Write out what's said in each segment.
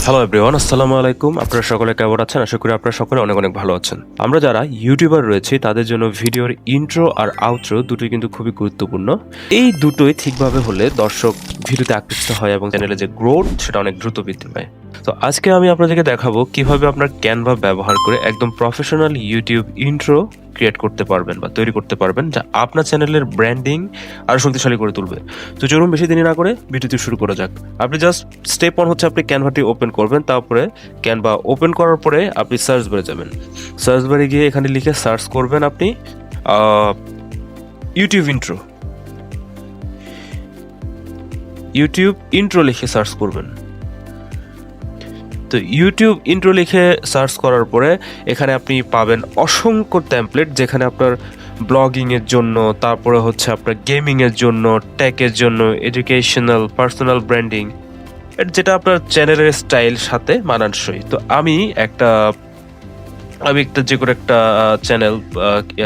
Hello everyone, আসসালামু আলাইকুম। আপনারা সকলে কেমন আছেন? আশা করি আপনারা সকলে অনেক অনেক ভালো আছেন। আমরা যারা ইউটিউবার রয়েছি তাদের জন্য ভিডিওর ইন্ট্রো আর আউট্রো দুটোই কিন্তু খুবই গুরুত্বপূর্ণ। এই দুটোই ঠিকভাবে হলে দর্শক ভিডিওতে আকৃষ্ট হয় এবং চ্যানেলে যে গ্রোথ সেটা অনেক দ্রুত বৃদ্ধি পায়। তো আজকে আমি আপনাদেরকে দেখাবো কিভাবে আপনার ক্যানভা ব্যবহার করে একদম প্রফেশনাল ইউটিউব ইন্ট্রো ক্রিয়েট করতে পারবেন বা তৈরি করতে পারবেন, যা আপনার চ্যানেলের ব্র্যান্ডিং আরো শক্তিশালী করে তুলবে। তো চলুন বেশি দেরি না করে ভিডিওটি শুরু করা যাক। আপনি জাস্ট স্টেপ 1 হচ্ছে আপনি ক্যানভাটি ওপেন করবেন। তারপরে ক্যানভা ওপেন করার পরে আপনি সার্চ বারে যাবেন। সার্চ বারে গিয়ে এখানে লিখে সার্চ করবেন আপনি ইউটিউব ইন্ট্রো। ইউটিউব ইন্ট্রো লিখে সার্চ করবেন। তো ইউটিউব ইন্ট্রো লিখে সার্চ করার পরে এখানে আপনি পাবেন অসংখ্য টেমপ্লেট, যেখানে আপনার ব্লগিংয়ের জন্য, তারপরে হচ্ছে আপনার গেমিংয়ের জন্য, টেকের জন্য, এডুকেশনাল, পার্সোনাল ব্র্যান্ডিং, যেটা আপনার চ্যানেলের স্টাইল সাথে মানানসই। তো আমি একটা যে কোনো একটা চ্যানেল,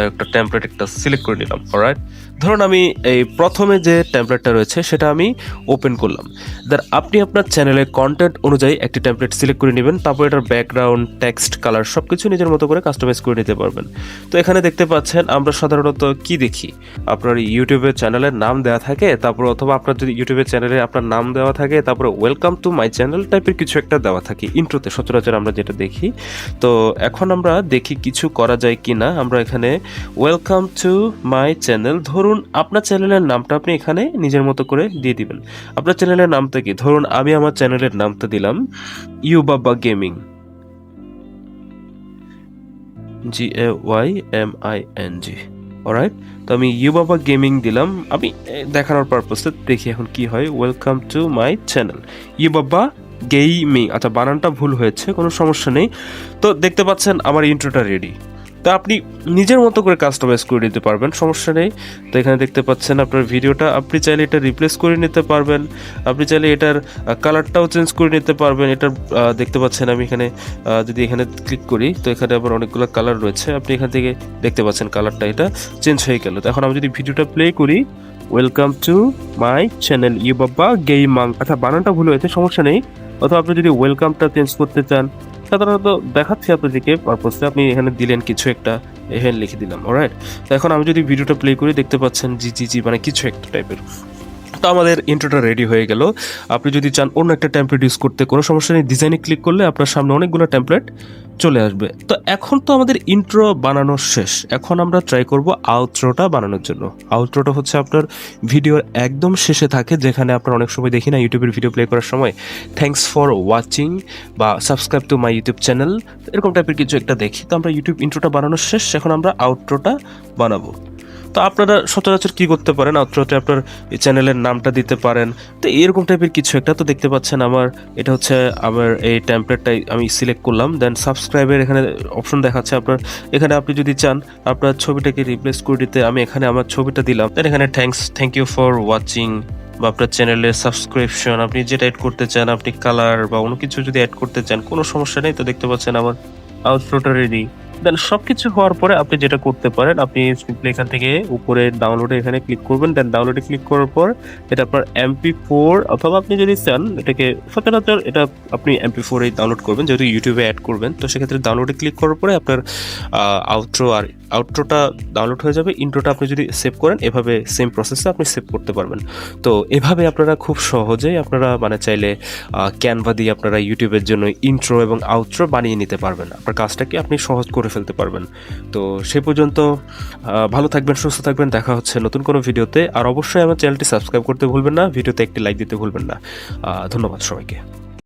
একটা টেমপ্লেট একটা সিলেক্ট করে নিলাম। অলরাইট, ধরুন আমি এই প্রথমে যে টেমপ্লেটটা রয়েছে সেটা আমি ওপেন করলাম। দেন আপনি আপনার চ্যানেলের কন্টেন্ট অনুযায়ী একটি টেমপ্লেট সিলেক্ট করে নেবেন। তারপর এটার ব্যাকগ্রাউন্ড, টেক্সট, কালার সব কিছু নিজের মতো করে কাস্টমাইজ করে নিতে পারবেন। তো এখানে দেখতে পাচ্ছেন আমরা সাধারণত কি দেখি, আপনার ইউটিউবের চ্যানেলের নাম দেওয়া থাকে, তারপর অথবা আপনার যদি ইউটিউবের চ্যানেলে আপনার নাম দেওয়া থাকে, তারপরে ওয়েলকাম টু মাই চ্যানেল টাইপের কিছু একটা দেওয়া থাকে ইন্ট্রোতে, সচরাচর আমরা যেটা দেখি। তো এখন আমরা দেখি কিছু করা যায় কি না। আমরা এখানে ওয়েলকাম টু মাই চ্যানেল, ধরুন আপনার চ্যানেলের নামটা আপনি এখানে নিজের মতো করে দিয়ে দিবেন। আপনার চ্যানেলের নামটা কি? ধরুন আমি আমার চ্যানেলের নামটা দিলাম ইউবাবা গেমিং, GAYMING। অলরাইট, তো আমি ইউবাবা গেমিং দিলাম। আমি দেখানোর পারপাসে দেখি এখন কি হয়। Welcome to my channel Yubaba gaming. আচ্ছা, বানানটা ভুল হয়েছে, কোনো সমস্যা নেই। তো দেখতে পাচ্ছেন আমার ইন্ট্রোটা রেডি। তো আপনি নিজের মতো করে কাস্টমাইজ করে নিতে পারবেন, সমস্যা নেই। তো এখানে দেখতে পাচ্ছেন আপনার ভিডিওটা, আপনি চাইলে এটা রিপ্লেস করে নিতে পারবেন, আপনি চাইলে এটার কালারটাও চেঞ্জ করে নিতে পারবেন। এটার দেখতে পাচ্ছেন আমি এখানে যদি এখানে ক্লিক করি, তো এখানে আবার অনেকগুলো কালার রয়েছে। আপনি এখান থেকে দেখতে পাচ্ছেন কালারটা এটা চেঞ্জ হয়ে গেল। তো এখন আমি যদি ভিডিওটা প্লে করি, welcome to my channel Yubaba gaming. আচ্ছা, বানানটা ভুল হয়েছে, সমস্যা নেই। অথবা আপনি যদি ওয়েলকামটা চেঞ্জ করতে চান, সাধারণত দেখাচ্ছি আপনাদেরকে পারপাসে, আপনি এখানে দিলেন কিছু একটা, এখানে লিখে দিলাম। অলরাইট, তো এখন আমি যদি ভিডিওটা প্লে করি, দেখতে পাচ্ছেন জি মানে কিছু একটা টাইপের। তো আমাদের ইন্ট্রোটা রেডি হয়ে গেল। আপনি যদি চান অন্য একটা টেমপ্লেট ইউজ করতে, কোনো সমস্যা নেই। ডিজাইনে ক্লিক করলে আপনার সামনে অনেকগুলো টেমপ্লেট চলে আসবে। তো এখন তো আমাদের ইন্ট্রো বানানো শেষ। এখন আমরা ট্রাই করব আউট্রোটা বানানোর জন্য। আউট্রোটা হচ্ছে আপনার ভিডিওর একদম শেষে থাকে, যেখানে আপনার অনেক সময় দেখি না ইউটিউবের ভিডিও প্লে করার সময় থ্যাঙ্কস ফর ওয়াচিং বা subscribe to my YouTube channel, এরকম টাইপের কিছু একটা দেখি। তো আমরা ইউটিউব ইন্ট্রোটা বানানো শেষ, এখন আমরা আউট্রোটা বানাবো। তো আপনারা সচরাচর কি করতে পারেন, আউটরোতে আপনার চ্যানেলের নামটা দিতে পারেন। তো এরকম টাইপের কিছু একটা। তো দেখতে পাচ্ছেন আমার এটা হচ্ছে আমার এই টেমপ্লেটটাই আমি সিলেক্ট করলাম। দেন সাবস্ক্রাইবের এখানে অপশন দেখাচ্ছে আপনার। এখানে আপনি যদি চান আপনার ছবিটাকে রিপ্লেস করে দিতে, আমি এখানে আমার ছবিটা দিলাম। দেন এখানে থ্যাংক ইউ ফর ওয়াচিং বা আপনার চ্যানেলের সাবস্ক্রিপশন, আপনি যেটা অ্যাড করতে চান, আপনি কালার বা অন্য কিছু যদি অ্যাড করতে চান, কোনো সমস্যা নেই। তো দেখতে পাচ্ছেন আমার আউটরোটা রেডি। দেন সবকিছু হওয়ার পরে আপনি যেটা করতে পারেন, আপনি সিম্পলি এখান থেকে উপরে ডাউনলোডে এখানে ক্লিক করবেন। দেন ডাউনলোডে ক্লিক করার পর এটা আপনার MP4, অথবা আপনি যদি চান এটাকে, সচরাচর এটা আপনি MP4 এই ডাউনলোড করবেন, যেহেতু ইউটিউবে অ্যাড করবেন। তো সেক্ষেত্রে ডাউনলোডে ক্লিক করার পরে আপনার আউট্রোটা ডাউনলোড হয়ে যাবে। ইন্ট্রোটা আপনি যদি সেভ করেন, এভাবে সেম প্রসেসে আপনি সেভ করতে পারবেন। তো এভাবে আপনারা খুব সহজেই আপনারা মানে চাইলে ক্যানভা দিয়ে আপনারা ইউটিউবের জন্য ইন্ট্রো এবং আউট্রো বানিয়ে নিতে পারবেন। আপনার কাজটাকে আপনি সহজ করে ফেলতে পারবেন। তো সে পর্যন্ত ভালো থাকবেন, সুস্থ থাকবেন। দেখা হচ্ছে নতুন কোনো ভিডিওতে। আর অবশ্যই আমার চ্যানেলটি সাবস্ক্রাইব করতে ভুলবেন না, ভিডিওতে একটি লাইক দিতে ভুলবেন না। ধন্যবাদ সবাইকে।